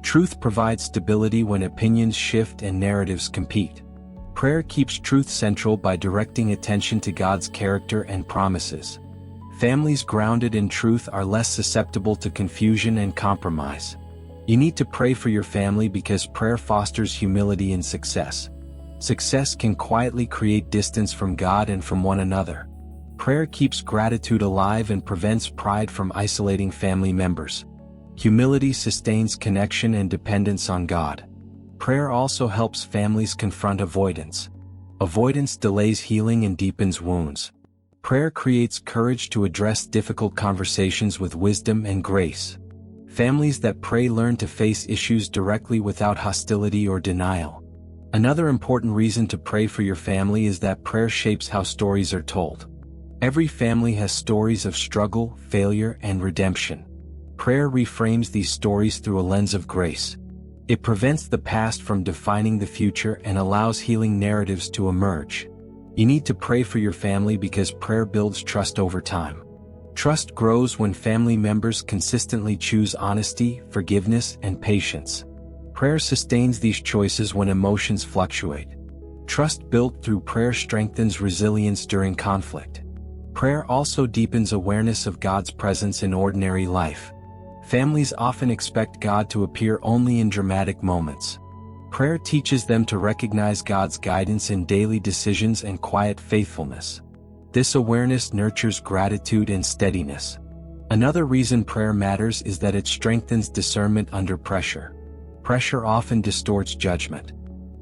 Truth provides stability when opinions shift and narratives compete. Prayer keeps truth central by directing attention to God's character and promises. Families grounded in truth are less susceptible to confusion and compromise. You need to pray for your family because prayer fosters humility and success. Success can quietly create distance from God and from one another. Prayer keeps gratitude alive and prevents pride from isolating family members. Humility sustains connection and dependence on God. Prayer also helps families confront avoidance. Avoidance delays healing and deepens wounds. Prayer creates courage to address difficult conversations with wisdom and grace. Families that pray learn to face issues directly without hostility or denial. Another important reason to pray for your family is that prayer shapes how stories are told. Every family has stories of struggle, failure, and redemption. Prayer reframes these stories through a lens of grace. It prevents the past from defining the future and allows healing narratives to emerge. You need to pray for your family because prayer builds trust over time. Trust grows when family members consistently choose honesty, forgiveness, and patience. Prayer sustains these choices when emotions fluctuate. Trust built through prayer strengthens resilience during conflict. Prayer also deepens awareness of God's presence in ordinary life. Families often expect God to appear only in dramatic moments. Prayer teaches them to recognize God's guidance in daily decisions and quiet faithfulness. This awareness nurtures gratitude and steadiness. Another reason prayer matters is that it strengthens discernment under pressure. Pressure often distorts judgment.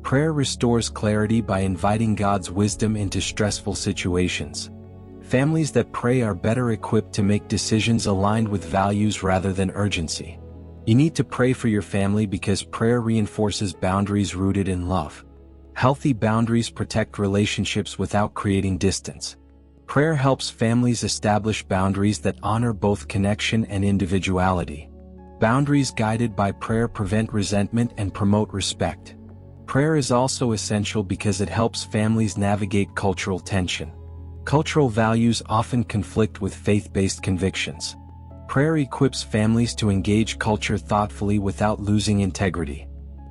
Prayer restores clarity by inviting God's wisdom into stressful situations. Families that pray are better equipped to make decisions aligned with values rather than urgency. You need to pray for your family because prayer reinforces boundaries rooted in love. Healthy boundaries protect relationships without creating distance. Prayer helps families establish boundaries that honor both connection and individuality. Boundaries guided by prayer prevent resentment and promote respect. Prayer is also essential because it helps families navigate cultural tension. Cultural values often conflict with faith-based convictions. Prayer equips families to engage culture thoughtfully without losing integrity.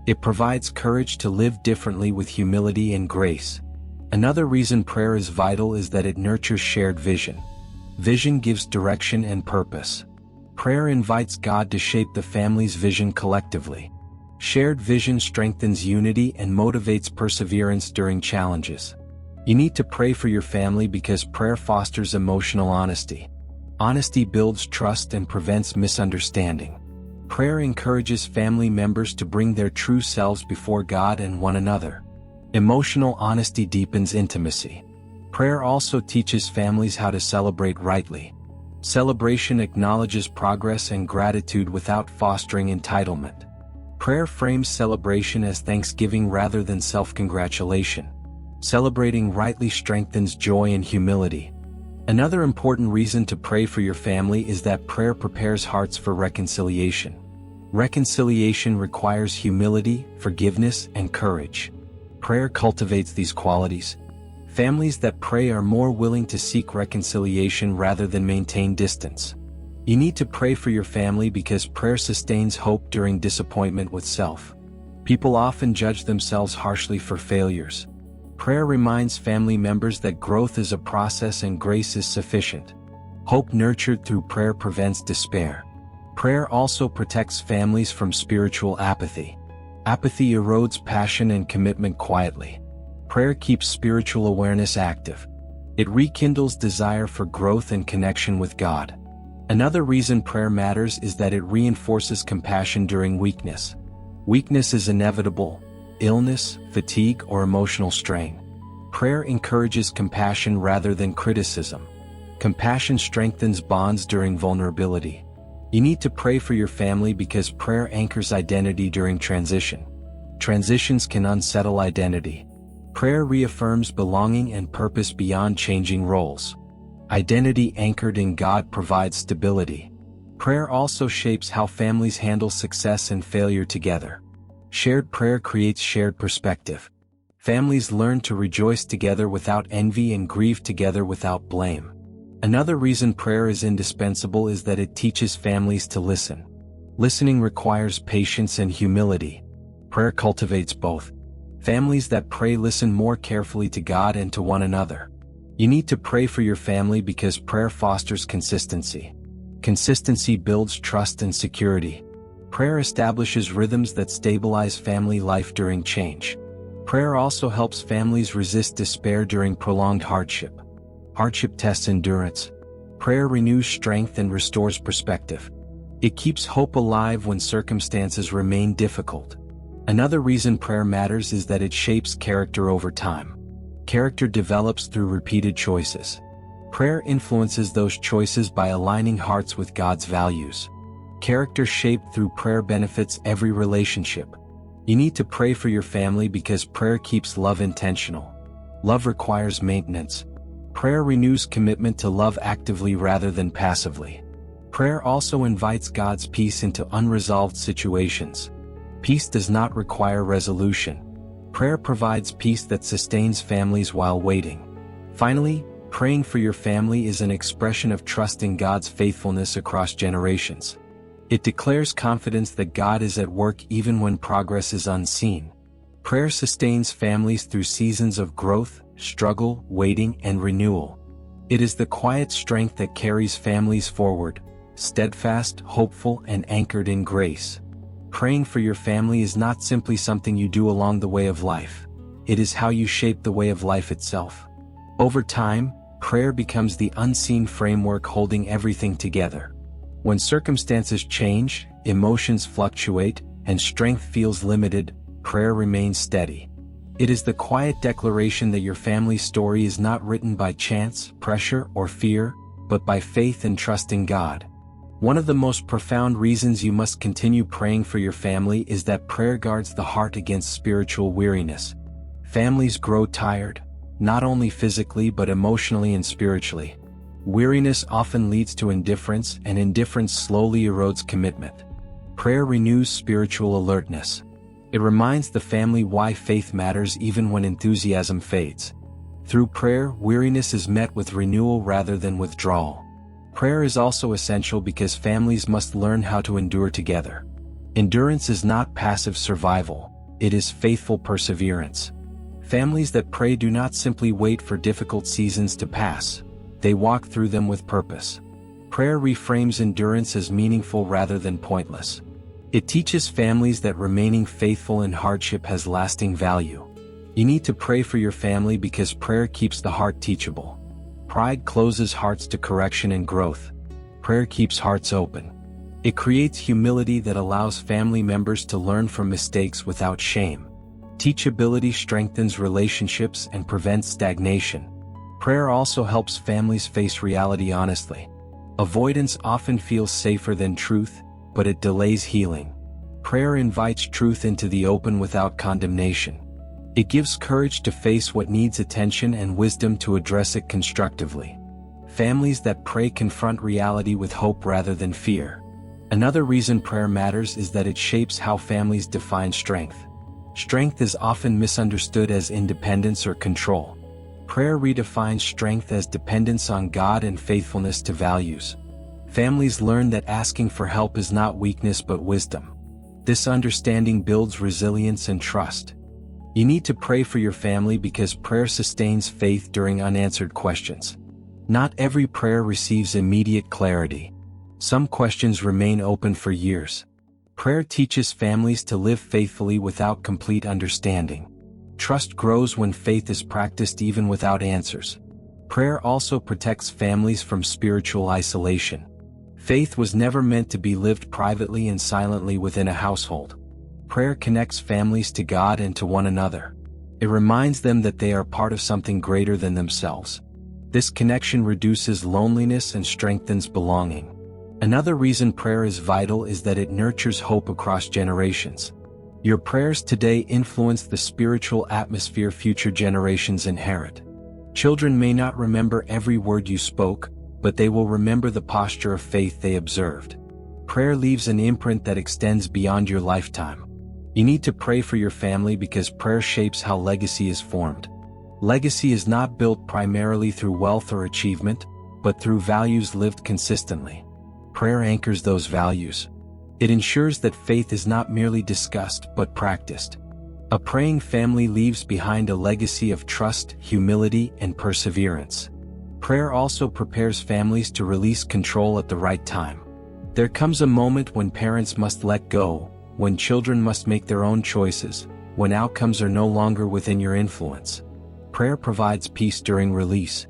It provides courage to live differently with humility and grace. Another reason prayer is vital is that it nurtures shared vision. Vision gives direction and purpose. Prayer invites God to shape the family's vision collectively. Shared vision strengthens unity and motivates perseverance during challenges. You need to pray for your family because prayer fosters emotional honesty. Honesty builds trust and prevents misunderstanding. Prayer encourages family members to bring their true selves before God and one another. Emotional honesty deepens intimacy. Prayer also teaches families how to celebrate rightly. Celebration acknowledges progress and gratitude without fostering entitlement. Prayer frames celebration as thanksgiving rather than self-congratulation. Celebrating rightly strengthens joy and humility. Another important reason to pray for your family is that prayer prepares hearts for reconciliation. Reconciliation requires humility, forgiveness, and courage. Prayer cultivates these qualities. Families that pray are more willing to seek reconciliation rather than maintain distance. You need to pray for your family because prayer sustains hope during disappointment with self. People often judge themselves harshly for failures. Prayer reminds family members that growth is a process and grace is sufficient. Hope nurtured through prayer prevents despair. Prayer also protects families from spiritual apathy. Apathy erodes passion and commitment quietly. Prayer keeps spiritual awareness active. It rekindles desire for growth and connection with God. Another reason prayer matters is that it reinforces compassion during weakness. Weakness is inevitable. Illness, fatigue, or emotional strain. Prayer encourages compassion rather than criticism. Compassion strengthens bonds during vulnerability. You need to pray for your family because prayer anchors identity during transition. Transitions can unsettle identity. Prayer reaffirms belonging and purpose beyond changing roles. Identity anchored in God provides stability. Prayer also shapes how families handle success and failure together. Shared prayer creates shared perspective. Families learn to rejoice together without envy and grieve together without blame. Another reason prayer is indispensable is that it teaches families to listen. Listening requires patience and humility. Prayer cultivates both. Families that pray listen more carefully to God and to one another. You need to pray for your family because prayer fosters consistency. Consistency builds trust and security. Prayer establishes rhythms that stabilize family life during change. Prayer also helps families resist despair during prolonged hardship. Hardship tests endurance. Prayer renews strength and restores perspective. It keeps hope alive when circumstances remain difficult. Another reason prayer matters is that it shapes character over time. Character develops through repeated choices. Prayer influences those choices by aligning hearts with God's values. Character shaped through prayer benefits every relationship. You need to pray for your family because prayer keeps love intentional. Love requires maintenance. Prayer renews commitment to love actively rather than passively. Prayer also invites God's peace into unresolved situations. Peace does not require resolution. Prayer provides peace that sustains families while waiting. Finally, praying for your family is an expression of trust in God's faithfulness across generations. It declares confidence that God is at work even when progress is unseen. Prayer sustains families through seasons of growth, struggle, waiting, and renewal. It is the quiet strength that carries families forward, steadfast, hopeful, and anchored in grace. Praying for your family is not simply something you do along the way of life. It is how you shape the way of life itself. Over time, prayer becomes the unseen framework holding everything together. When circumstances change, emotions fluctuate, and strength feels limited, prayer remains steady. It is the quiet declaration that your family's story is not written by chance, pressure, or fear, but by faith and trust in God. One of the most profound reasons you must continue praying for your family is that prayer guards the heart against spiritual weariness. Families grow tired, not only physically but emotionally and spiritually. Weariness often leads to indifference, and indifference slowly erodes commitment. Prayer renews spiritual alertness. It reminds the family why faith matters even when enthusiasm fades. Through prayer, weariness is met with renewal rather than withdrawal. Prayer is also essential because families must learn how to endure together. Endurance is not passive survival, it is faithful perseverance. Families that pray do not simply wait for difficult seasons to pass. They walk through them with purpose. Prayer reframes endurance as meaningful rather than pointless. It teaches families that remaining faithful in hardship has lasting value. You need to pray for your family because prayer keeps the heart teachable. Pride closes hearts to correction and growth. Prayer keeps hearts open. It creates humility that allows family members to learn from mistakes without shame. Teachability strengthens relationships and prevents stagnation. Prayer also helps families face reality honestly. Avoidance often feels safer than truth, but it delays healing. Prayer invites truth into the open without condemnation. It gives courage to face what needs attention and wisdom to address it constructively. Families that pray confront reality with hope rather than fear. Another reason prayer matters is that it shapes how families define strength. Strength is often misunderstood as independence or control. Prayer redefines strength as dependence on God and faithfulness to values. Families learn that asking for help is not weakness but wisdom. This understanding builds resilience and trust. You need to pray for your family because prayer sustains faith during unanswered questions. Not every prayer receives immediate clarity. Some questions remain open for years. Prayer teaches families to live faithfully without complete understanding. Trust grows when faith is practiced even without answers. Prayer also protects families from spiritual isolation. Faith was never meant to be lived privately and silently within a household. Prayer connects families to God and to one another. It reminds them that they are part of something greater than themselves. This connection reduces loneliness and strengthens belonging. Another reason prayer is vital is that it nurtures hope across generations. Your prayers today influence the spiritual atmosphere future generations inherit. Children may not remember every word you spoke, but they will remember the posture of faith they observed. Prayer leaves an imprint that extends beyond your lifetime. You need to pray for your family because prayer shapes how legacy is formed. Legacy is not built primarily through wealth or achievement, but through values lived consistently. Prayer anchors those values. It ensures that faith is not merely discussed but practiced. A praying family leaves behind a legacy of trust, humility, and perseverance. Prayer also prepares families to release control at the right time. There comes a moment when parents must let go, when children must make their own choices, when outcomes are no longer within your influence. Prayer provides peace during release.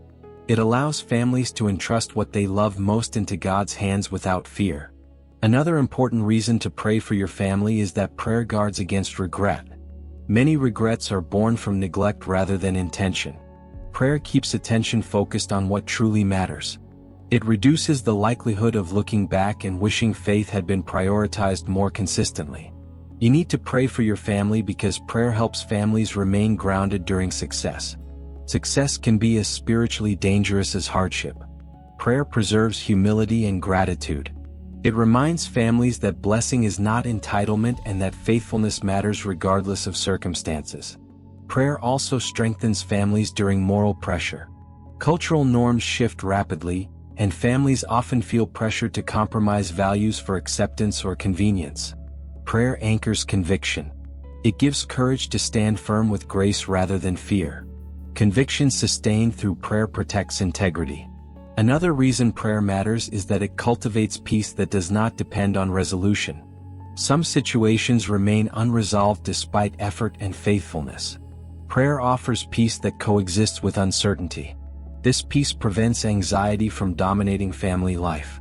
It allows families to entrust what they love most into God's hands without fear. Another important reason to pray for your family is that prayer guards against regret. Many regrets are born from neglect rather than intention. Prayer keeps attention focused on what truly matters. It reduces the likelihood of looking back and wishing faith had been prioritized more consistently. You need to pray for your family because prayer helps families remain grounded during success. Success can be as spiritually dangerous as hardship. Prayer preserves humility and gratitude. It reminds families that blessing is not entitlement and that faithfulness matters regardless of circumstances. Prayer also strengthens families during moral pressure. Cultural norms shift rapidly, and families often feel pressure to compromise values for acceptance or convenience. Prayer anchors conviction. It gives courage to stand firm with grace rather than fear. Conviction sustained through prayer protects integrity. Another reason prayer matters is that it cultivates peace that does not depend on resolution. Some situations remain unresolved despite effort and faithfulness. Prayer offers peace that coexists with uncertainty. This peace prevents anxiety from dominating family life.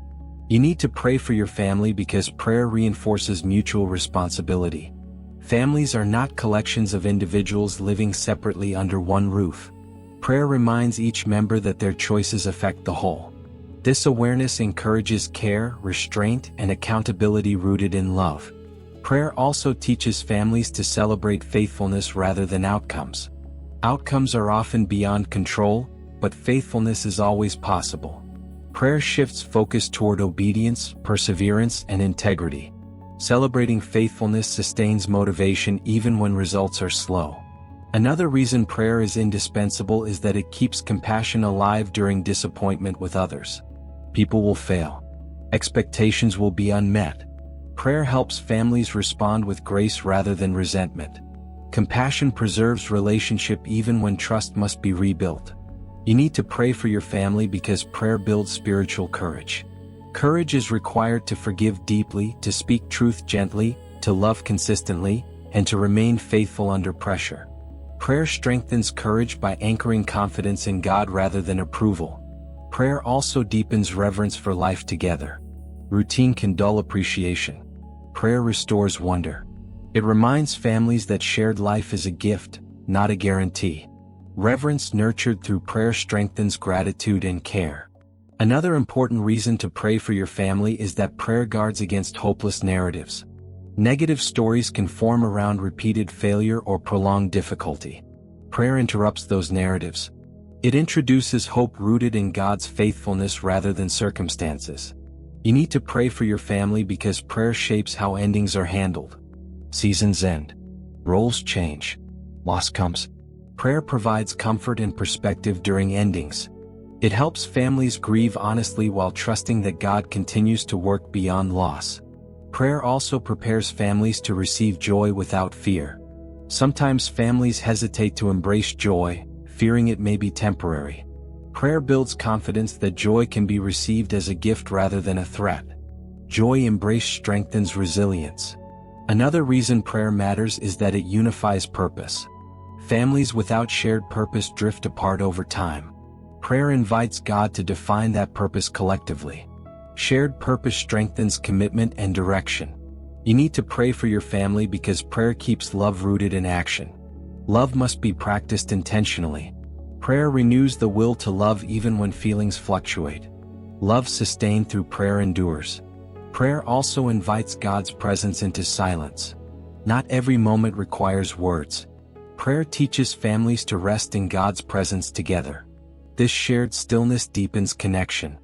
You need to pray for your family because prayer reinforces mutual responsibility. Families are not collections of individuals living separately under one roof. Prayer reminds each member that their choices affect the whole. This awareness encourages care, restraint, and accountability rooted in love. Prayer also teaches families to celebrate faithfulness rather than outcomes. Outcomes are often beyond control, but faithfulness is always possible. Prayer shifts focus toward obedience, perseverance, and integrity. Celebrating faithfulness sustains motivation even when results are slow. Another reason prayer is indispensable is that it keeps compassion alive during disappointment with others. People will fail. Expectations will be unmet. Prayer helps families respond with grace rather than resentment. Compassion preserves relationship even when trust must be rebuilt. You need to pray for your family because prayer builds spiritual courage. Courage is required to forgive deeply, to speak truth gently, to love consistently, and to remain faithful under pressure. Prayer strengthens courage by anchoring confidence in God rather than approval. Prayer also deepens reverence for life together. Routine can dull appreciation. Prayer restores wonder. It reminds families that shared life is a gift, not a guarantee. Reverence nurtured through prayer strengthens gratitude and care. Another important reason to pray for your family is that prayer guards against hopeless narratives. Negative stories can form around repeated failure or prolonged difficulty. Prayer interrupts those narratives. It introduces hope rooted in God's faithfulness rather than circumstances. You need to pray for your family because prayer shapes how endings are handled. Seasons end. Roles change. Loss comes. Prayer provides comfort and perspective during endings. It helps families grieve honestly while trusting that God continues to work beyond loss. Prayer also prepares families to receive joy without fear. Sometimes families hesitate to embrace joy, fearing it may be temporary. Prayer builds confidence that joy can be received as a gift rather than a threat. Joy embraced strengthens resilience. Another reason prayer matters is that it unifies purpose. Families without shared purpose drift apart over time. Prayer invites God to define that purpose collectively. Shared purpose strengthens commitment and direction. You need to pray for your family because prayer keeps love rooted in action. Love must be practiced intentionally. Prayer renews the will to love even when feelings fluctuate. Love sustained through prayer endures. Prayer also invites God's presence into silence. Not every moment requires words. Prayer teaches families to rest in God's presence together. This shared stillness deepens connection.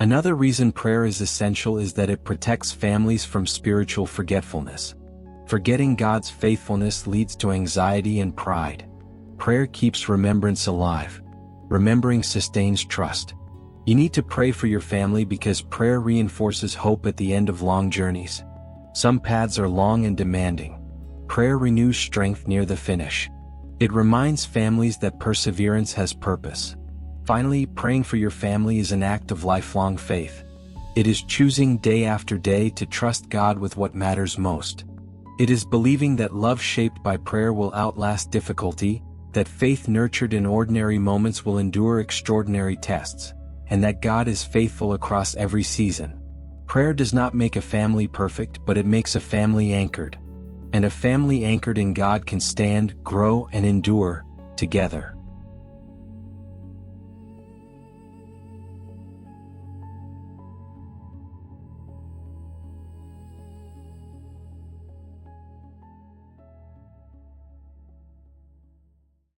Another reason prayer is essential is that it protects families from spiritual forgetfulness. Forgetting God's faithfulness leads to anxiety and pride. Prayer keeps remembrance alive. Remembering sustains trust. You need to pray for your family because prayer reinforces hope at the end of long journeys. Some paths are long and demanding. Prayer renews strength near the finish. It reminds families that perseverance has purpose. Finally, praying for your family is an act of lifelong faith. It is choosing day after day to trust God with what matters most. It is believing that love shaped by prayer will outlast difficulty, that faith nurtured in ordinary moments will endure extraordinary tests, and that God is faithful across every season. Prayer does not make a family perfect, but it makes a family anchored. And a family anchored in God can stand, grow, and endure together.